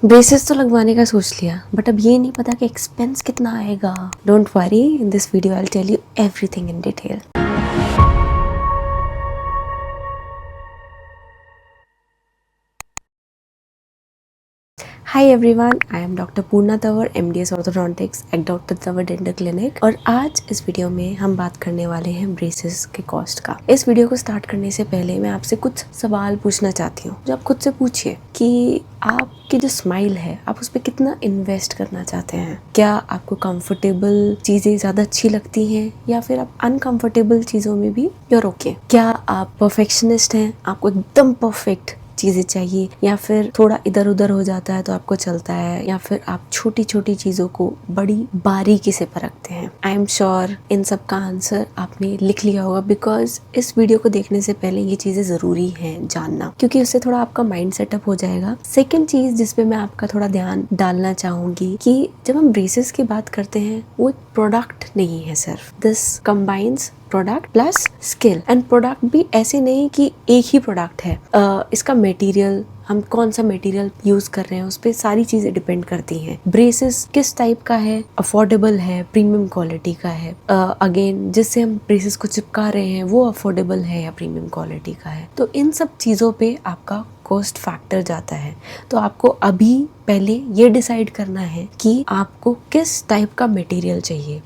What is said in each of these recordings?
Braces तो लगवाने का सोच लिया, बट अब ये नहीं पता कि एक्सपेंस कितना आएगा। Don't worry, in this video I will tell you everything in detail. Hi everyone, I am doctor Purna Tanwar, MDS orthodontics at doctor Tanwar dental clinic. और आज इस वीडियो में हम बात करने वाले हैं ब्रेसेस के कॉस्ट का। इस वीडियो को स्टार्ट करने से पहले मैं आपसे कुछ सवाल पूछना चाहती हूँ, जो आप खुद से पूछिए कि आपकी जो स्माइल है, आप उस पर कितना इन्वेस्ट करना चाहते हैं। क्या आपको कंफर्टेबल चीजें ज्यादा अच्छी लगती हैं, या फिर आप अनकंफर्टेबल चीजों में भी यूर ओके। क्या आप परफेक्शनिस्ट हैं, आपको एकदम परफेक्ट चीजें चाहिए, या फिर थोड़ा इधर उधर हो जाता है तो आपको चलता है, या फिर आप छोटी छोटी चीजों को बड़ी बारीकी से परखते हैं। आई एम श्योर इन सब का आंसर आपने लिख लिया होगा, बिकॉज इस वीडियो को देखने से पहले ये चीजें जरूरी हैं जानना, क्योंकि उससे थोड़ा आपका माइंड सेटअप हो जाएगा। सेकेंड चीज जिसपे मैं आपका थोड़ा ध्यान डालना चाहूंगी कि जब हम ब्रेसेस की बात करते हैं, वो एक प्रोडक्ट नहीं है सिर्फ। This combines product plus skill. And product भी ऐसे नहीं कि एक ही प्रोडक्ट है। इसका मटेरियल, हम कौन सा मटेरियल यूज कर रहे हैं, उस पर सारी चीजें डिपेंड करती हैं। ब्रेसेस किस टाइप का है, अफोर्डेबल है, प्रीमियम क्वालिटी का है, अगेन जिससे हम ब्रेसेस को चिपका रहे हैं वो अफोर्डेबल है या प्रीमियम क्वालिटी का है। तो इन सब चीजों पे आपका कॉस्ट फैक्टर जाता है। तो आपको अभी पहले ये डिसाइड करना है कि आपको किस टाइप का मटेरियल चाहिए,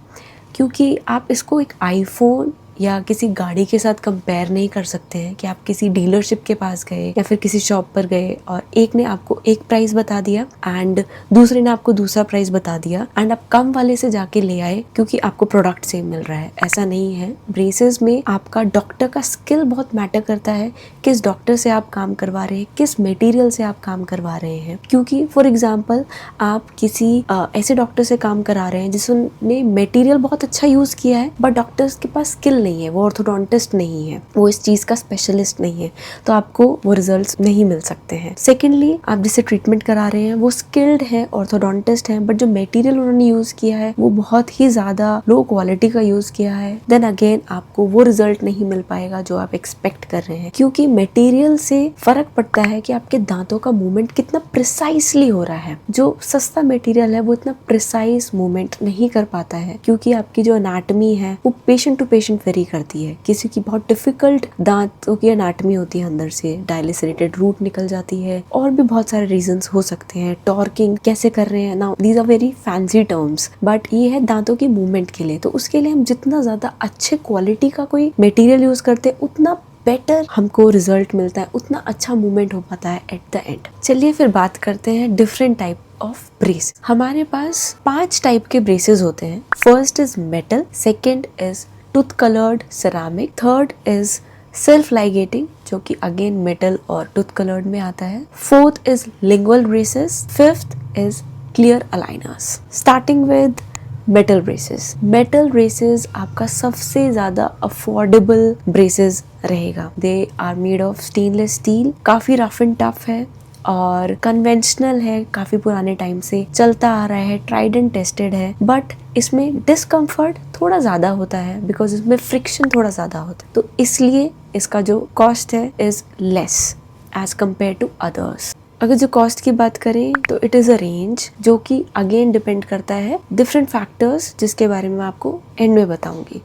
क्योंकि आप इसको एक आईफोन या किसी गाड़ी के साथ कंपेयर नहीं कर सकते हैं कि आप किसी डीलरशिप के पास गए या फिर किसी शॉप पर गए और एक ने आपको एक प्राइस बता दिया एंड दूसरे ने आपको दूसरा प्राइस बता दिया एंड आप कम वाले से जाके ले आए क्योंकि आपको प्रोडक्ट सेम मिल रहा है। ऐसा नहीं है। ब्रेसेस में आपका डॉक्टर का स्किल बहुत मैटर करता है, किस डॉक्टर से आप काम करवा रहे हैं, किस मटेरियल से आप काम करवा रहे हैं। क्योंकि फॉर एग्जाम्पल आप किसी ऐसे डॉक्टर से काम करा रहे हैं जिसने मटेरियल बहुत अच्छा यूज किया है, बट डॉक्टर्स के पास स्किल नहीं है, वो ऑर्थोडोंटिस्ट नहीं है, वो इस चीज का स्पेशलिस्ट नहीं है, तो आपको वो रिजल्ट्स नहीं मिल सकते हैं। सेकेंडली, आप जिसे ट्रीटमेंट करा रहे हैं वो स्किल्ड है, ऑर्थोडोंटिस्ट है, बट जो मटेरियल उन्होंने यूज किया है वो बहुत ही ज्यादा लो क्वालिटी का यूज किया है, देन अगेन आपको वो रिजल्ट नहीं मिल पाएगा जो आप एक्सपेक्ट कर रहे हैं। क्योंकि मटेरियल से फर्क पड़ता है कि आपके दांतों का मूवमेंट कितना प्रिसाइसली हो रहा है। जो सस्ता मटेरियल है वो इतना प्रिसाइज मूवमेंट नहीं कर पाता है, क्योंकि आपकी जो एनाटमी है वो पेशेंट टू पेशेंट वेरी करती है। किसी की बहुत डिफिकल्ट दांतों की एनाटमी होती है, अंदर से डायलिसरेटेड रूट निकल जाती है, और भी बहुत सारे रीजंस हो सकते हैं। टॉर्किंग कैसे कर रहे हैं, now these are very fancy terms, but ये है दांतों की मूवमेंट के लिए। तो उसके लिए हम जितना ज्यादा अच्छे क्वालिटी का कोई मटेरियल यूज करते हैं उतना बेटर हमको रिजल्ट मिलता है, उतना अच्छा मूवमेंट हो पाता है एट द एंड। चलिए फिर बात करते हैं डिफरेंट टाइप ऑफ ब्रेस। हमारे पास 5 टाइप के ब्रेसेस होते हैं। First is metal, second is tooth coloured ceramic, third is self ligating जो कि अगेन मेटल और टूथ कलर्ड में आता है, fourth is lingual braces, fifth is clear aligners. Starting with metal braces. Metal braces आपका सबसे ज्यादा अफोर्डेबल ब्रेसेस रहेगा। They are made of stainless steel, काफी रफ एंड टफ है और कन्वेंशनल है, काफी पुराने टाइम से चलता आ रहा है, ट्राइड एंड टेस्टेड है, बट इसमें डिस्कम्फर्ट थोड़ा ज्यादा होता है बिकॉज इसमें फ्रिक्शन थोड़ा ज्यादा होता है। तो इसलिए इसका जो कॉस्ट है is less as compare to others. अगर जो कॉस्ट की बात करें तो इट इज अ रेंज जो कि अगेन डिपेंड करता है डिफरेंट फैक्टर्स, जिसके बारे में मैं आपको एंड में बताऊंगी।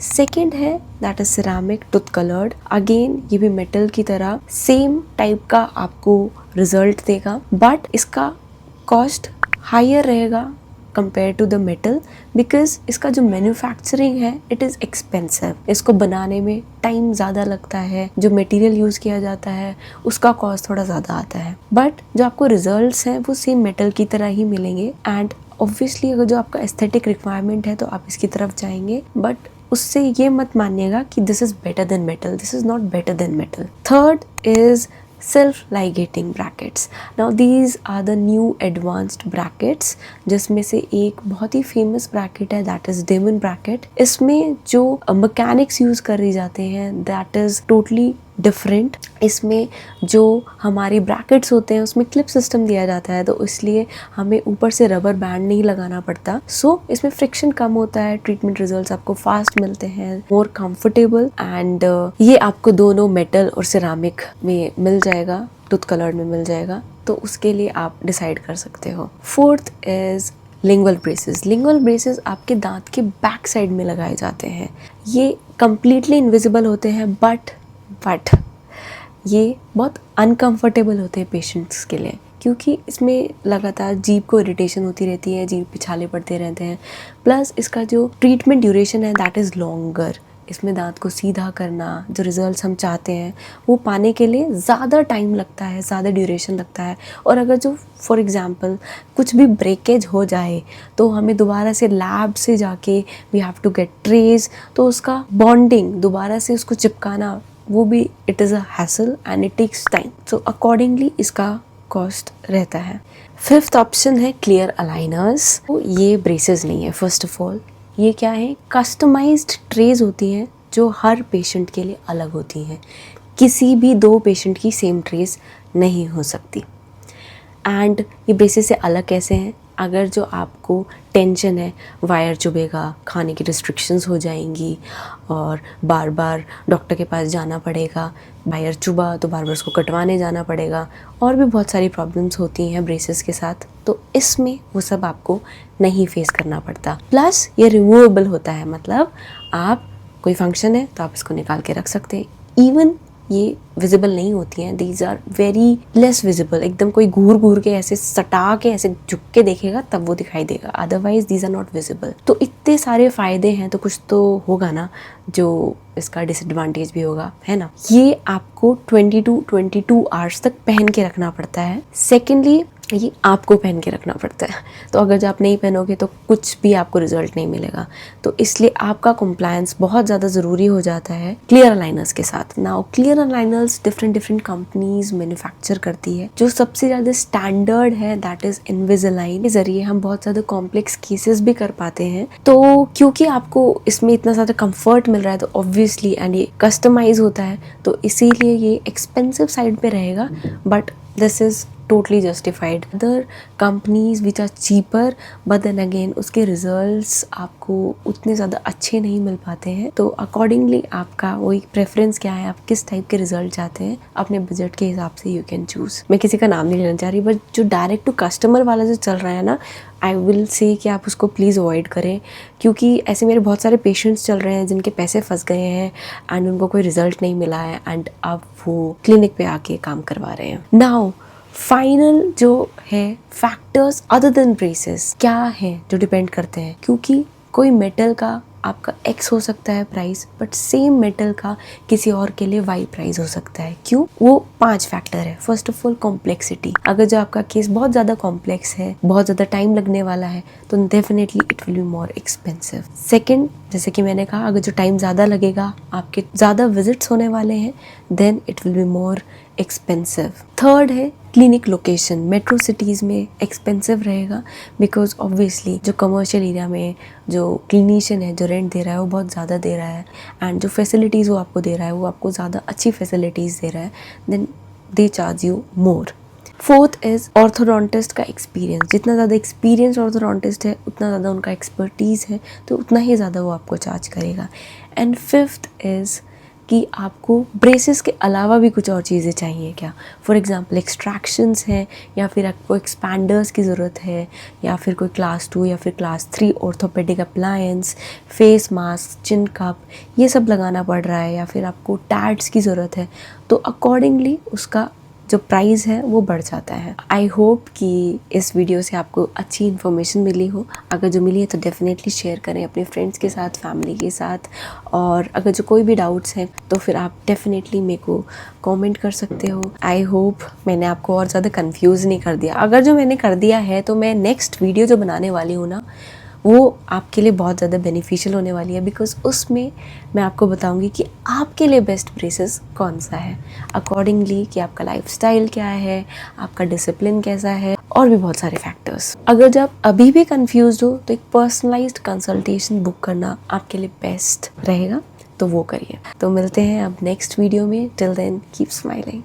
सेकेंड है that is ceramic tooth coloured. Again ये भी मेटल की तरह सेम टाइप का आपको रिजल्ट देगा, बट इसका कॉस्ट हायर रहेगा compare to the metal, because इसका जो मैन्युफैक्चरिंग है इट इज एक्सपेंसिव। इसको बनाने में टाइम ज़्यादा लगता है, जो मटेरियल यूज़ किया जाता है उसका कॉस्ट थोड़ा ज़्यादा आता है, बट जो आपको रिजल्ट्स हैं वो सेम मेटल की तरह ही मिलेंगे। एंड ऑब्वियसली अगर जो आपका एस्थेटिक रिक्वायरमेंट है तो आप इसकी तरफ जाएंगे, बट उससे ये मत मानिएगा कि this is better than metal, this is not better than metal. Third is self-ligating brackets. Now these are the new advanced brackets, जिसमें से एक बहुत ही फेमस ब्रैकेट है दैट इज डेमन ब्रैकेट। इसमें जो मैकेनिक्स यूज करी जाते हैं दैट इज टोटली डिफरेंट। इसमें जो हमारी ब्रैकेट्स होते हैं उसमें क्लिप सिस्टम दिया जाता है, तो इसलिए हमें ऊपर से रबर बैंड नहीं लगाना पड़ता। सो इसमें फ्रिक्शन कम होता है, ट्रीटमेंट रिजल्ट्स आपको फास्ट मिलते हैं, मोर कंफर्टेबल, एंड ये आपको दोनों मेटल और सिरामिक में मिल जाएगा। टूथ कलर में मिल जाएगा, तो उसके लिए आप डिसाइड कर सकते हो। Fourth is lingual braces. Lingual braces आपके दांत के बैक साइड में लगाए जाते हैं। ये कंप्लीटली इनविजिबल होते हैं, बट ये बहुत अनकंफर्टेबल होते हैं पेशेंट्स के लिए, क्योंकि इसमें लगातार जीभ को इरिटेशन होती रहती है, जीभ पे छाले पड़ते रहते हैं। प्लस इसका जो ट्रीटमेंट ड्यूरेशन है दैट इज़ लॉन्गर। इसमें दांत को सीधा करना, जो रिजल्ट्स हम चाहते हैं वो पाने के लिए ज़्यादा टाइम लगता है, ज़्यादा ड्यूरेशन लगता है। और अगर जो फॉर एग्ज़ाम्पल कुछ भी ब्रेकेज हो जाए तो हमें दोबारा से लैब से जाके we have to get trays, तो उसका बॉन्डिंग दोबारा से उसको चिपकाना वो भी it is a hassle and it takes time. So accordingly इसका कॉस्ट रहता है। फिफ्थ ऑप्शन है क्लियर अलाइनर्स। तो ये ब्रेसेस नहीं है, फर्स्ट ऑफ ऑल ये क्या है, कस्टमाइज्ड ट्रेज होती हैं जो हर पेशेंट के लिए अलग होती हैं। किसी भी दो पेशेंट की सेम ट्रेस नहीं हो सकती। एंड ये ब्रेसेस से अलग कैसे हैं, अगर जो आपको टेंशन है वायर चुभेगा, खाने की रिस्ट्रिक्शंस हो जाएंगी और बार बार डॉक्टर के पास जाना पड़ेगा, वायर चुभा तो बार बार उसको कटवाने जाना पड़ेगा, और भी बहुत सारी प्रॉब्लम्स होती हैं ब्रेसेस के साथ, तो इसमें वो सब आपको नहीं फेस करना पड़ता। प्लस ये रिमूवेबल होता है, मतलब आप कोई फंक्शन है तो आप इसको निकाल के रख सकते हैं। इवन ये विजिबल नहीं होती हैं, these are very less visible. एकदम कोई घूर के ऐसे सटा के ऐसे झुक के देखेगा तब वो दिखाई देगा, otherwise these are not visible. तो इतने सारे फायदे हैं, तो कुछ तो होगा ना जो इसका डिसएडवांटेज भी होगा, है ना। ये आपको 22 आवर्स तक पहन के रखना पड़ता है। सेकेंडली ये आपको पहन के रखना पड़ता है, तो अगर जब आप नहीं पहनोगे तो कुछ भी आपको रिजल्ट नहीं मिलेगा। तो इसलिए आपका कंप्लायंस बहुत ज़्यादा ज़रूरी हो जाता है क्लियर अलाइनर्स के साथ। Now clear aligners different companies manufacture करती है। जो सबसे ज़्यादा स्टैंडर्ड है दैट इज़ इनविजिलाइन के ज़रिए हम बहुत ज़्यादा कॉम्प्लेक्स केसेस भी कर पाते हैं। तो क्योंकि आपको इसमें इतना ज़्यादा कम्फर्ट मिल रहा है तो ऑब्वियसली एंड ये कस्टमाइज होता है, तो इसीलिए ये एक्सपेंसिव साइड पे रहेगा, but this is totally justified. Other companies which are cheaper, but then again उसके results आपको उतने ज़्यादा अच्छे नहीं मिल पाते हैं। तो accordingly आपका वही प्रेफरेंस क्या है, आप किस टाइप के रिजल्ट चाहते हैं, अपने बजट के हिसाब से यू कैन चूज़। मैं किसी का नाम नहीं लेना चाह रही, बट जो डायरेक्ट टू कस्टमर वाला जो चल रहा है ना, आई विल से कि आप उसको प्लीज़ अवॉइड करें, क्योंकि ऐसे मेरे बहुत सारे पेशेंट्स चल रहे हैं जिनके पैसे फंस गए हैं एंड उनको कोई रिजल्ट नहीं मिला है एंड अब वो क्लिनिक पे आके काम करवा रहे हैं। नाउ फाइनल जो है फैक्टर्स अदर देन ब्रेसेस क्या है जो डिपेंड करते हैं, क्योंकि कोई मेटल का आपका एक्स हो सकता है प्राइस, बट सेम मेटल का किसी और के लिए वाई प्राइस हो सकता है। क्यों? वो 5 फैक्टर है। First of all complexity. अगर जो आपका केस बहुत ज़्यादा कॉम्प्लेक्स है, बहुत ज़्यादा टाइम लगने वाला है, तो definitely it will be more expensive. Second, जैसे कि मैंने कहा, अगर जो टाइम ज़्यादा लगेगा, आपके ज़्यादा विजिट्स होने वाले हैं, then it will be more expensive. Third है क्लिनिक लोकेशन। मेट्रो सिटीज़ में एक्सपेंसिव रहेगा बिकॉज ऑब्वियसली जो कमर्शियल एरिया में जो क्लिनिशियन है जो रेंट दे रहा है वो बहुत ज़्यादा दे रहा है, एंड जो फैसिलिटीज़ वो आपको दे रहा है वो आपको ज़्यादा अच्छी फैसिलिटीज़ दे रहा है, then they charge you more. Fourth is orthodontist का एक्सपीरियंस। जितना ज़्यादा एक्सपीरियंस ऑर्थोडोंटिस्ट है उतना ज़्यादा उनका एक्सपर्टीज़ है, तो उतना ही ज़्यादा वो आपको चार्ज करेगा। एंड फिफ्थ इज़ कि आपको ब्रेसेस के अलावा भी कुछ और चीज़ें चाहिए क्या। फॉर एग्जांपल एक्सट्रैक्शंस हैं, या फिर आपको एक्सपैंडर्स की ज़रूरत है, या फिर कोई क्लास 2 या फिर class 3 orthopaedic appliance, face mask, chin cup, ये सब लगाना पड़ रहा है, या फिर आपको टैड्स की ज़रूरत है, तो अकॉर्डिंगली उसका जो प्राइस है वो बढ़ जाता है। आई होप कि इस वीडियो से आपको अच्छी इन्फॉर्मेशन मिली हो। अगर जो मिली है तो डेफिनेटली शेयर करें अपने फ्रेंड्स के साथ, फैमिली के साथ, और अगर जो कोई भी डाउट्स हैं तो फिर आप डेफिनेटली मेरे को कमेंट कर सकते हो। आई होप मैंने आपको और ज़्यादा कंफ्यूज नहीं कर दिया। अगर जो मैंने कर दिया है तो मैं नेक्स्ट वीडियो जो बनाने वाली हूँ ना, वो आपके लिए बहुत ज़्यादा बेनिफिशियल होने वाली है, बिकॉज उसमें मैं आपको बताऊंगी कि आपके लिए बेस्ट ब्रेसेस कौन सा है, अकॉर्डिंगली कि आपका लाइफस्टाइल क्या है, आपका डिसिप्लिन कैसा है, और भी बहुत सारे फैक्टर्स। अगर जब अभी भी कंफ्यूज हो तो एक पर्सनलाइज्ड कंसल्टेशन बुक करना आपके लिए बेस्ट रहेगा, तो वो करिए। तो मिलते हैं अब नेक्स्ट वीडियो में। Till then keep smiling.